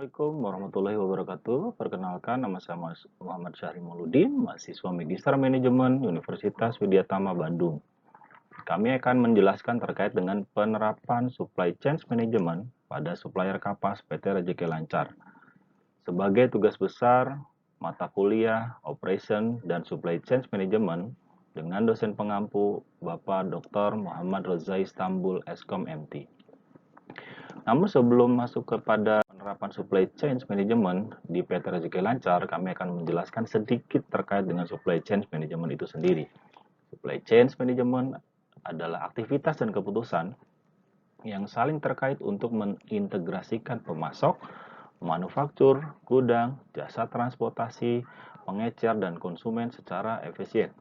Assalamualaikum warahmatullahi wabarakatuh. Perkenalkan, nama saya Muhammad Syahri Mauludin, mahasiswa Magister Manajemen Universitas Widyatama Bandung. Kami akan menjelaskan terkait dengan penerapan Supply Chain Management pada supplier kapas PT Rejeki Lancar. Sebagai tugas besar, mata kuliah, Operation, dan Supply Chain Management dengan dosen pengampu Bapak Dr. Muhammad Rozai Istanbul Eskom MT. Namun sebelum masuk kepada penerapan supply chain management di PT Rejeki Lancar, kami akan menjelaskan sedikit terkait dengan supply chain management itu sendiri. Supply chain management adalah aktivitas dan keputusan yang saling terkait untuk mengintegrasikan pemasok, manufaktur, gudang, jasa transportasi, pengecer, dan konsumen secara efisien.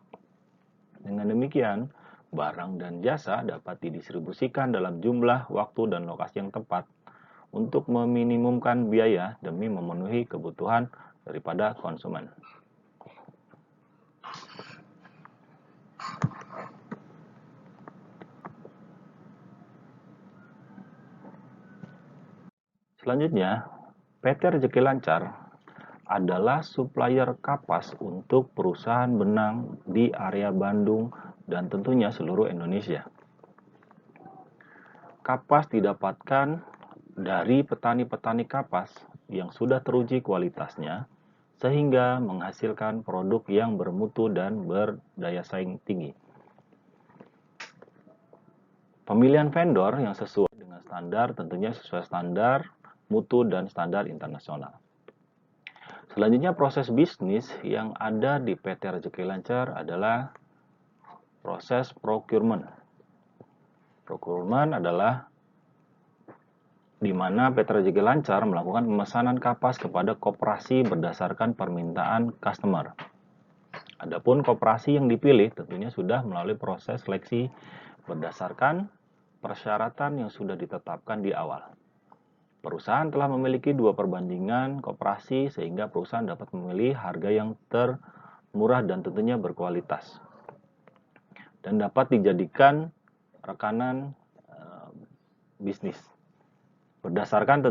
Dengan demikian, barang dan jasa dapat didistribusikan dalam jumlah, waktu, dan lokasi yang tepat untuk meminimumkan biaya demi memenuhi kebutuhan daripada konsumen. Selanjutnya, PT Rejeki Lancar adalah supplier kapas untuk perusahaan benang di area Bandung dan tentunya seluruh Indonesia. Kapas didapatkan dari petani-petani kapas yang sudah teruji kualitasnya sehingga menghasilkan produk yang bermutu dan berdaya saing tinggi. Pemilihan vendor yang sesuai dengan standar tentunya sesuai standar mutu dan standar internasional. Selanjutnya proses bisnis yang ada di PT Rejeki Lancar adalah proses procurement. Procurement adalah di mana PT Rejeki Lancar melakukan pemesanan kapas kepada koperasi berdasarkan permintaan customer. Adapun koperasi yang dipilih tentunya sudah melalui proses seleksi berdasarkan persyaratan yang sudah ditetapkan di awal. Perusahaan telah memiliki 2 perbandingan koperasi sehingga perusahaan dapat memilih harga yang termurah dan tentunya berkualitas. Dan dapat dijadikan rekanan bisnis. Berdasarkan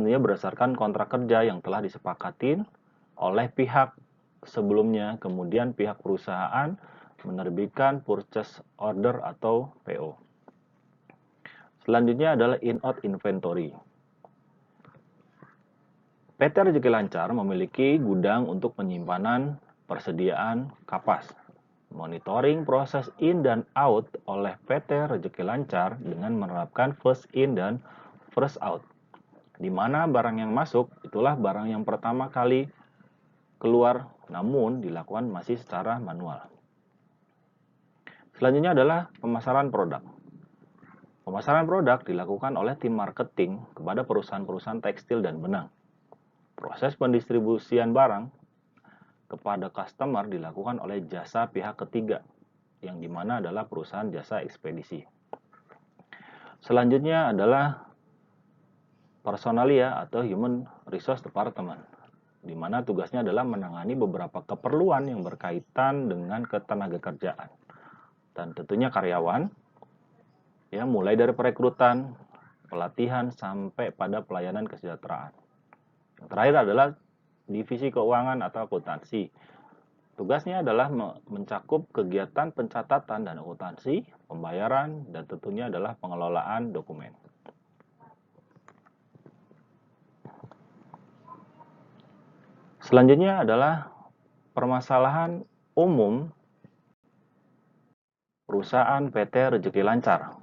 kontrak kerja yang telah disepakati oleh pihak sebelumnya, kemudian pihak perusahaan menerbitkan purchase order atau PO. Selanjutnya adalah in-out inventory. PT Rejeki Lancar memiliki gudang untuk penyimpanan persediaan kapas. Monitoring proses in dan out oleh PT Rejeki Lancar dengan menerapkan first in dan first out, di mana barang yang masuk itulah barang yang pertama kali keluar, namun dilakukan masih secara manual. Selanjutnya adalah pemasaran produk. Pemasaran produk dilakukan oleh tim marketing kepada perusahaan-perusahaan tekstil dan benang. Proses pendistribusian barang kepada customer dilakukan oleh jasa pihak ketiga, yang dimana adalah perusahaan jasa ekspedisi. Selanjutnya adalah personalia atau human resource department, di mana tugasnya adalah menangani beberapa keperluan yang berkaitan dengan ketenagakerjaan dan tentunya karyawan, ya, mulai dari perekrutan, pelatihan sampai pada pelayanan kesejahteraan. Yang terakhir adalah divisi keuangan atau akuntansi. Tugasnya adalah mencakup kegiatan pencatatan dan akuntansi, pembayaran, dan tentunya adalah pengelolaan dokumen. Selanjutnya adalah permasalahan umum perusahaan PT Rejeki Lancar.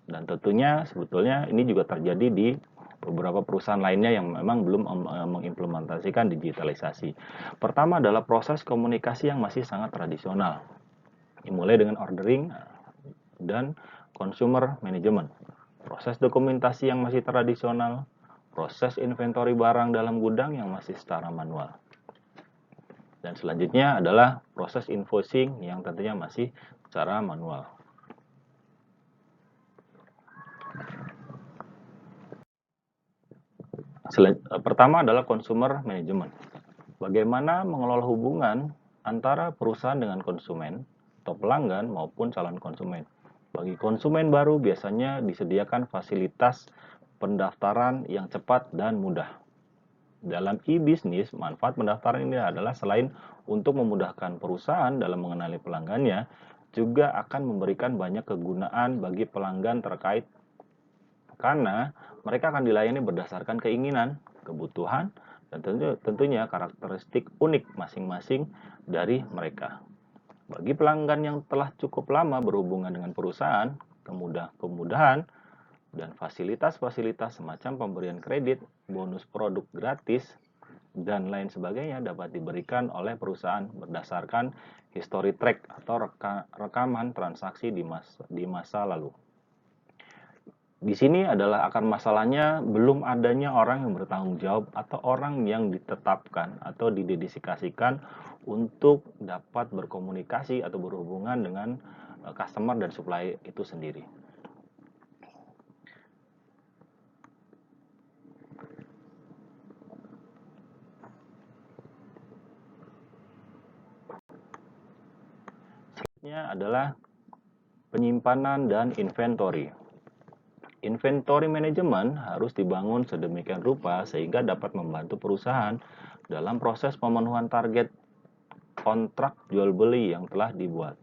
Dan tentunya sebetulnya ini juga terjadi di beberapa perusahaan lainnya yang memang belum mengimplementasikan digitalisasi. Pertama adalah proses komunikasi yang masih sangat tradisional. Dimulai dengan ordering dan consumer management. Proses dokumentasi yang masih tradisional, proses inventory barang dalam gudang yang masih secara manual. Dan selanjutnya adalah proses invoicing yang tentunya masih secara manual. Pertama adalah consumer management. Bagaimana mengelola hubungan antara perusahaan dengan konsumen atau pelanggan maupun calon konsumen. Bagi konsumen baru biasanya disediakan fasilitas pendaftaran yang cepat dan mudah. Dalam e-bisnis, manfaat pendaftaran ini adalah selain untuk memudahkan perusahaan dalam mengenali pelanggannya, juga akan memberikan banyak kegunaan bagi pelanggan terkait karena mereka akan dilayani berdasarkan keinginan, kebutuhan, dan tentunya karakteristik unik masing-masing dari mereka. Bagi pelanggan yang telah cukup lama berhubungan dengan perusahaan, kemudahan dan fasilitas-fasilitas semacam pemberian kredit, bonus produk gratis, dan lain sebagainya dapat diberikan oleh perusahaan berdasarkan history track atau rekaman transaksi di masa lalu. Di sini adalah akar masalahnya belum adanya orang yang bertanggung jawab atau orang yang ditetapkan atau didedikasikan untuk dapat berkomunikasi atau berhubungan dengan customer dan supply itu sendiri. Selanjutnya adalah penyimpanan dan inventory. Inventory management harus dibangun sedemikian rupa sehingga dapat membantu perusahaan dalam proses pemenuhan target kontrak jual beli yang telah dibuat.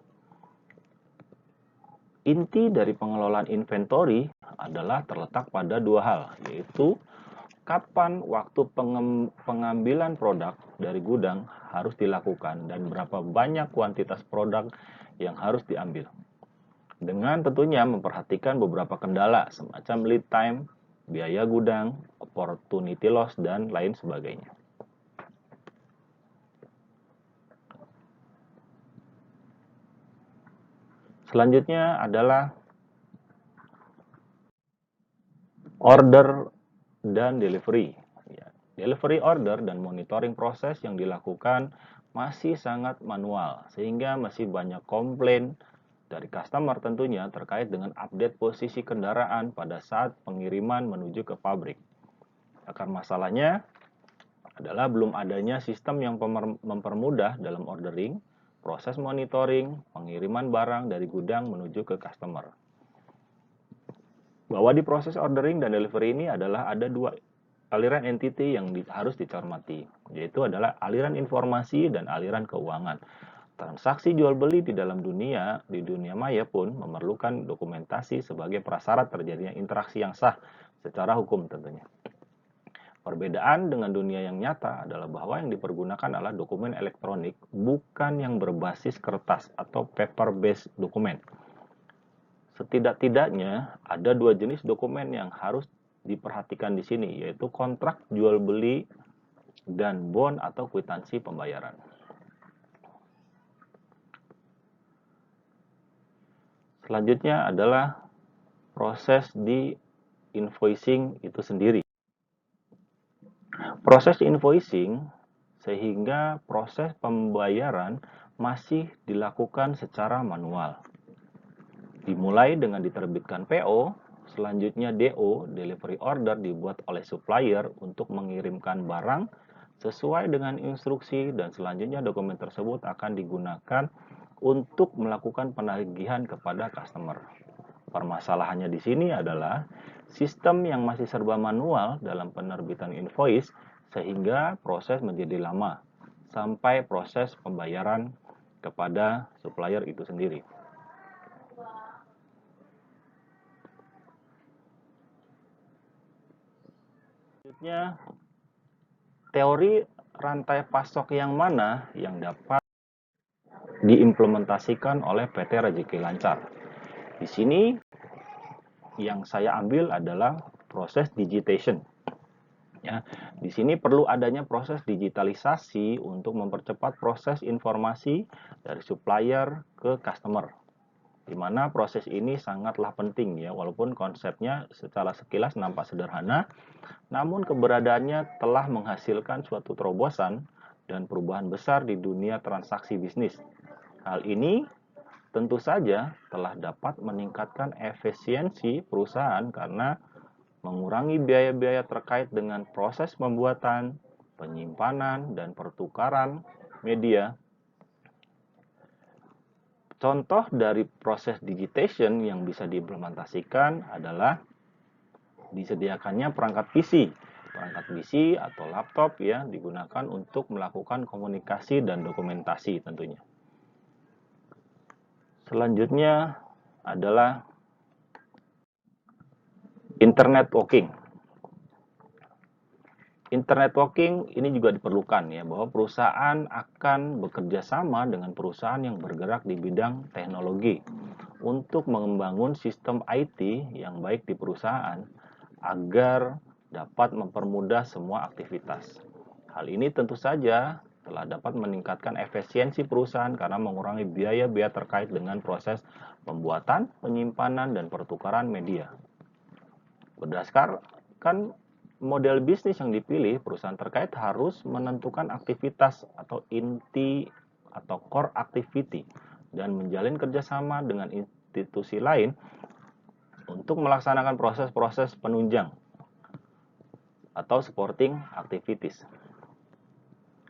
Inti dari pengelolaan inventory adalah terletak pada dua hal, yaitu kapan waktu pengambilan produk dari gudang harus dilakukan dan berapa banyak kuantitas produk yang harus diambil. Dengan tentunya memperhatikan beberapa kendala semacam lead time, biaya gudang, opportunity loss, dan lain sebagainya. Selanjutnya adalah order dan delivery. Delivery order dan monitoring proses yang dilakukan masih sangat manual, sehingga masih banyak komplain dari customer tentunya terkait dengan update posisi kendaraan pada saat pengiriman menuju ke pabrik. Akar masalahnya adalah belum adanya sistem yang mempermudah dalam ordering, proses monitoring, pengiriman barang dari gudang menuju ke customer. Bahwa di proses ordering dan delivery ini adalah ada dua aliran entity yang harus dicermati, yaitu adalah aliran informasi dan aliran keuangan. Transaksi jual beli di dunia maya pun memerlukan dokumentasi sebagai prasyarat terjadinya interaksi yang sah secara hukum tentunya. Perbedaan dengan dunia yang nyata adalah bahwa yang dipergunakan adalah dokumen elektronik, bukan yang berbasis kertas atau paper-based dokumen. Setidak-tidaknya ada dua jenis dokumen yang harus diperhatikan di sini, yaitu kontrak jual beli dan bond atau kwitansi pembayaran. Selanjutnya adalah proses di invoicing itu sendiri. Proses invoicing sehingga proses pembayaran masih dilakukan secara manual. Dimulai dengan diterbitkan PO, selanjutnya DO, delivery order dibuat oleh supplier untuk mengirimkan barang sesuai dengan instruksi dan selanjutnya dokumen tersebut akan digunakan untuk melakukan penagihan kepada customer. Permasalahannya di sini adalah sistem yang masih serba manual dalam penerbitan invoice sehingga proses menjadi lama sampai proses pembayaran kepada supplier itu sendiri. Selanjutnya, teori rantai pasok yang mana yang dapat diimplementasikan oleh PT Rejeki Lancar. Di sini yang saya ambil adalah proses digitation. Ya, di sini perlu adanya proses digitalisasi untuk mempercepat proses informasi dari supplier ke customer. Di mana proses ini sangatlah penting ya, walaupun konsepnya secara sekilas nampak sederhana, namun keberadaannya telah menghasilkan suatu terobosan dan perubahan besar di dunia transaksi bisnis. Hal ini tentu saja telah dapat meningkatkan efisiensi perusahaan karena mengurangi biaya-biaya terkait dengan proses pembuatan, penyimpanan, dan pertukaran media. Contoh dari proses digitation yang bisa diimplementasikan adalah disediakannya perangkat PC Perangkat PC atau laptop ya digunakan untuk melakukan komunikasi dan dokumentasi tentunya. Selanjutnya adalah Internet Working. Internet working ini juga diperlukan ya, bahwa perusahaan akan bekerja sama dengan perusahaan yang bergerak di bidang teknologi untuk membangun sistem IT yang baik di perusahaan agar dapat mempermudah semua aktivitas. Hal ini tentu saja telah dapat meningkatkan efisiensi perusahaan karena mengurangi biaya-biaya terkait dengan proses pembuatan, penyimpanan, dan pertukaran media. Berdasarkan model bisnis yang dipilih, perusahaan terkait harus menentukan aktivitas atau inti atau core activity dan menjalin kerjasama dengan institusi lain untuk melaksanakan proses-proses penunjang atau supporting activities.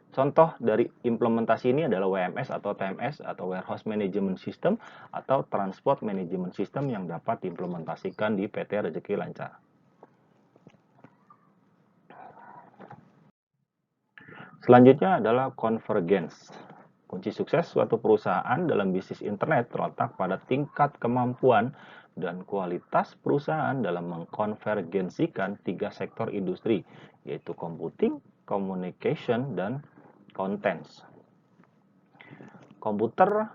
Contoh dari implementasi ini adalah WMS atau TMS atau Warehouse Management System atau Transport Management System yang dapat diimplementasikan di PT Rezeki Lancar. Selanjutnya adalah convergence. Kunci sukses suatu perusahaan dalam bisnis internet terletak pada tingkat kemampuan dan kualitas perusahaan dalam mengkonvergensikan 3 sektor industri, yaitu computing, communication, dan contents. Komputer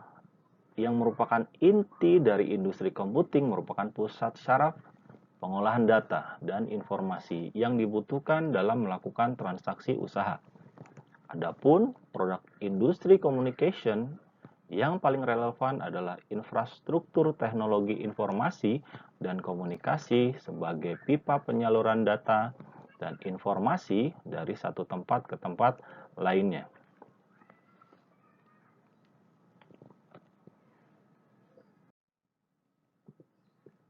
yang merupakan inti dari industri computing merupakan pusat syaraf pengolahan data dan informasi yang dibutuhkan dalam melakukan transaksi usaha. Adapun produk industri communication yang paling relevan adalah infrastruktur teknologi informasi dan komunikasi sebagai pipa penyaluran data dan informasi dari satu tempat ke tempat lainnya.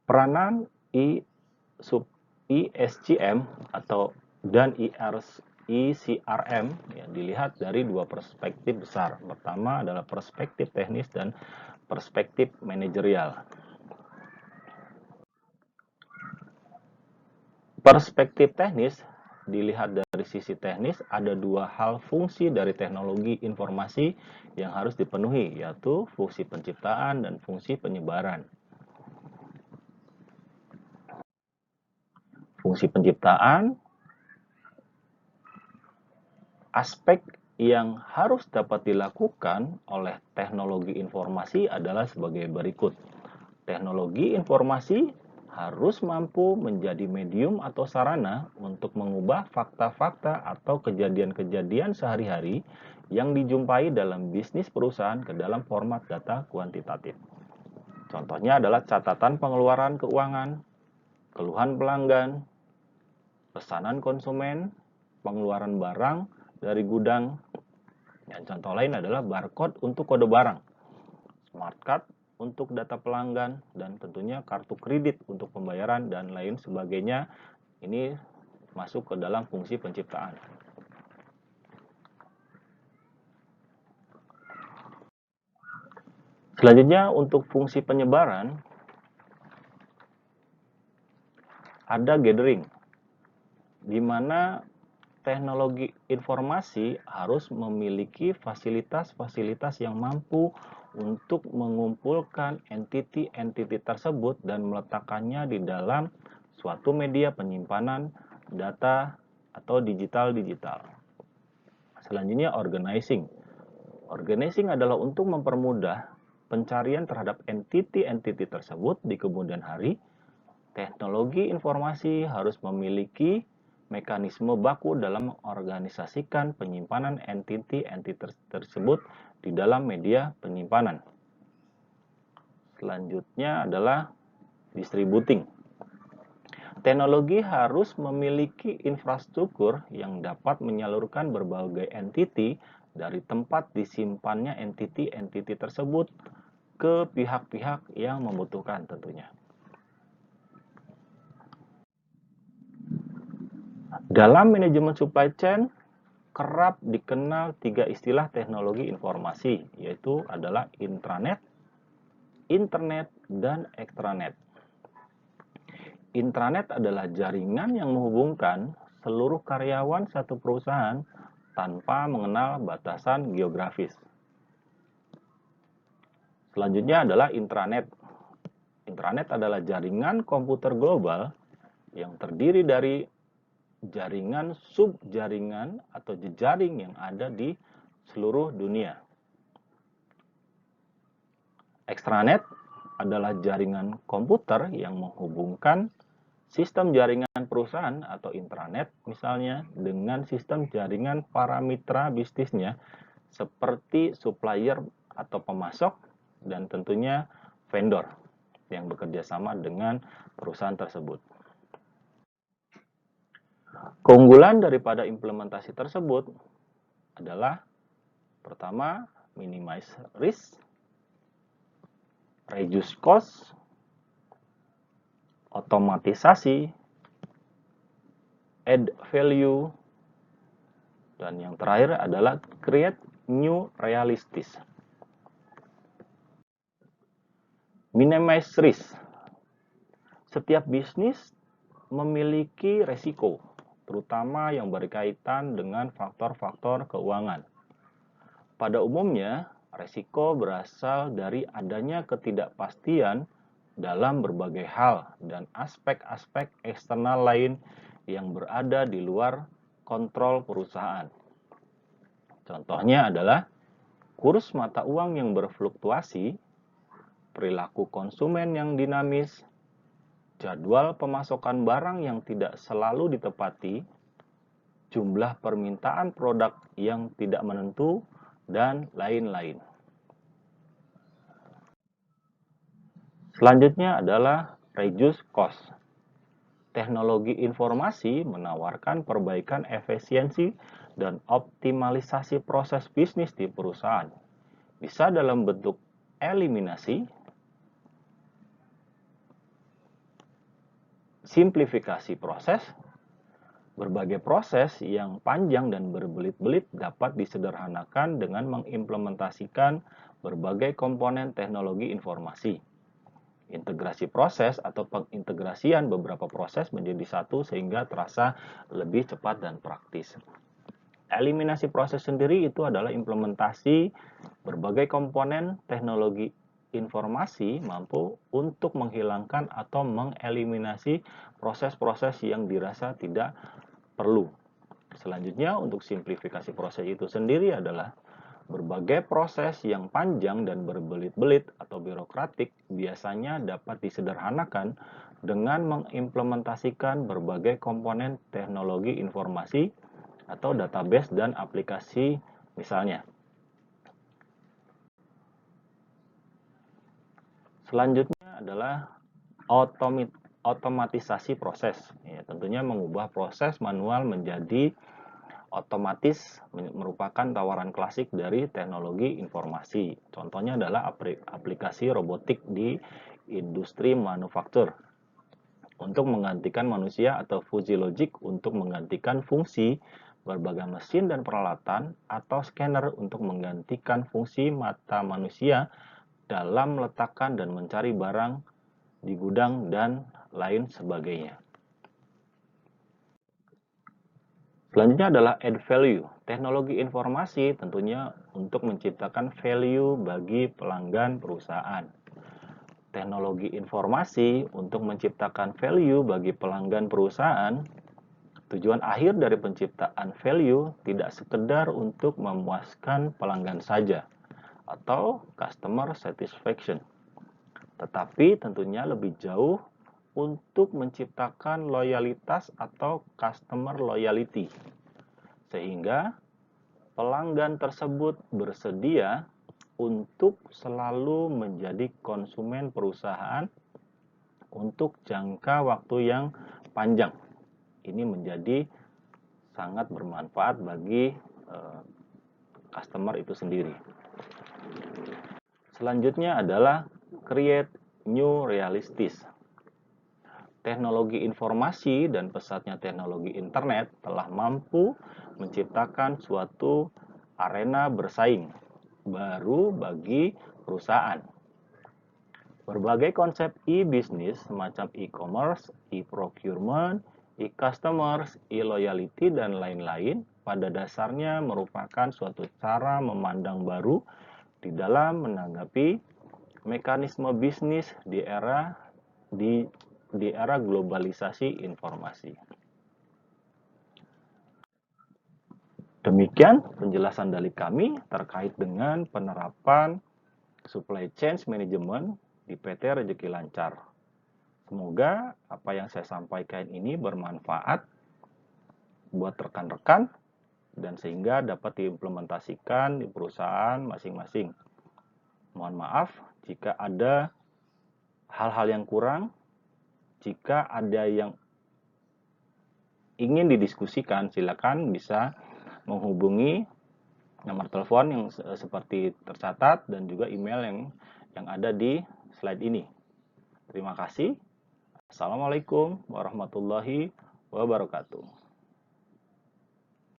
Peranan ISGM atau dan ECRM ya, dilihat dari 2 perspektif besar. Pertama adalah perspektif teknis dan perspektif manajerial. Perspektif teknis dilihat dari sisi teknis, ada 2 hal fungsi dari teknologi informasi yang harus dipenuhi, yaitu fungsi penciptaan dan fungsi penyebaran. Fungsi penciptaan, aspek yang harus dapat dilakukan oleh teknologi informasi adalah sebagai berikut. Teknologi informasi harus mampu menjadi medium atau sarana untuk mengubah fakta-fakta atau kejadian-kejadian sehari-hari yang dijumpai dalam bisnis perusahaan ke dalam format data kuantitatif. Contohnya adalah catatan pengeluaran keuangan, keluhan pelanggan, pesanan konsumen, pengeluaran barang dari gudang. Dan contoh lain adalah barcode untuk kode barang, smart card untuk data pelanggan, dan tentunya kartu kredit untuk pembayaran dan lain sebagainya. Ini masuk ke dalam fungsi penciptaan. Selanjutnya untuk fungsi penyebaran ada gathering, di mana teknologi informasi harus memiliki fasilitas-fasilitas yang mampu untuk mengumpulkan entiti-entiti tersebut dan meletakkannya di dalam suatu media penyimpanan data atau digital. Selanjutnya organizing. Organizing adalah untuk mempermudah pencarian terhadap entiti-entiti tersebut di kemudian hari. Teknologi informasi harus memiliki mekanisme baku dalam mengorganisasikan penyimpanan entiti-entiti tersebut di dalam media penyimpanan. Selanjutnya adalah distributing. Teknologi harus memiliki infrastruktur yang dapat menyalurkan berbagai entiti dari tempat disimpannya entiti-entiti tersebut ke pihak-pihak yang membutuhkan tentunya. Dalam manajemen supply chain, kerap dikenal 3 istilah teknologi informasi, yaitu adalah intranet, internet, dan extranet. Intranet adalah jaringan yang menghubungkan seluruh karyawan satu perusahaan tanpa mengenal batasan geografis. Selanjutnya adalah intranet. Intranet adalah jaringan komputer global yang terdiri dari jaringan subjaringan atau jejaring yang ada di seluruh dunia. Extranet adalah jaringan komputer yang menghubungkan sistem jaringan perusahaan atau intranet misalnya dengan sistem jaringan para mitra bisnisnya seperti supplier atau pemasok dan tentunya vendor yang bekerja sama dengan perusahaan tersebut. Keunggulan daripada implementasi tersebut adalah pertama, minimize risk, reduce cost, otomatisasi, add value, dan yang terakhir adalah create new realities. Minimize risk. Setiap bisnis memiliki resiko, terutama yang berkaitan dengan faktor-faktor keuangan. Pada umumnya, resiko berasal dari adanya ketidakpastian dalam berbagai hal dan aspek-aspek eksternal lain yang berada di luar kontrol perusahaan. Contohnya adalah kurs mata uang yang berfluktuasi, perilaku konsumen yang dinamis, jadwal pemasokan barang yang tidak selalu ditepati, jumlah permintaan produk yang tidak menentu, dan lain-lain. Selanjutnya adalah reduce cost. Teknologi informasi menawarkan perbaikan efisiensi dan optimalisasi proses bisnis di perusahaan. Bisa dalam bentuk eliminasi, simplifikasi proses. Berbagai proses yang panjang dan berbelit-belit dapat disederhanakan dengan mengimplementasikan berbagai komponen teknologi informasi. Integrasi proses atau pengintegrasian beberapa proses menjadi satu sehingga terasa lebih cepat dan praktis. Eliminasi proses sendiri itu adalah implementasi berbagai komponen teknologi informasi mampu untuk menghilangkan atau mengeliminasi proses-proses yang dirasa tidak perlu. Selanjutnya, untuk simplifikasi proses itu sendiri adalah berbagai proses yang panjang dan berbelit-belit atau birokratik biasanya dapat disederhanakan dengan mengimplementasikan berbagai komponen teknologi informasi atau database dan aplikasi misalnya. Selanjutnya adalah otomatisasi proses. Ya, tentunya mengubah proses manual menjadi otomatis merupakan tawaran klasik dari teknologi informasi. Contohnya adalah aplikasi robotik di industri manufaktur untuk menggantikan manusia atau fuzzy logic untuk menggantikan fungsi berbagai mesin dan peralatan atau scanner untuk menggantikan fungsi mata manusia dalam meletakkan dan mencari barang di gudang dan lain sebagainya. Selanjutnya adalah add value. Teknologi informasi tentunya untuk menciptakan value bagi pelanggan perusahaan. Teknologi informasi untuk menciptakan value bagi pelanggan perusahaan. Tujuan akhir dari penciptaan value tidak sekedar untuk memuaskan pelanggan saja atau customer satisfaction, tetapi tentunya lebih jauh untuk menciptakan loyalitas atau customer loyalty, sehingga pelanggan tersebut bersedia untuk selalu menjadi konsumen perusahaan untuk jangka waktu yang panjang. Ini menjadi sangat bermanfaat bagi customer itu sendiri. Selanjutnya adalah create new realities. Teknologi informasi dan pesatnya teknologi internet telah mampu menciptakan suatu arena bersaing baru bagi perusahaan. Berbagai konsep e-bisnis semacam e-commerce, e-procurement, e-customers, e-loyalty, dan lain-lain pada dasarnya merupakan suatu cara memandang baru di dalam menanggapi mekanisme bisnis di era globalisasi informasi. Demikian penjelasan dari kami terkait dengan penerapan supply chain management di PT Rezeki Lancar. Semoga apa yang saya sampaikan ini bermanfaat buat rekan-rekan dan sehingga dapat diimplementasikan di perusahaan masing-masing. Mohon maaf jika ada hal-hal yang kurang, jika ada yang ingin didiskusikan, silakan bisa menghubungi nomor telepon yang seperti tercatat dan juga email yang ada di slide ini. Terima kasih. Assalamualaikum warahmatullahi wabarakatuh.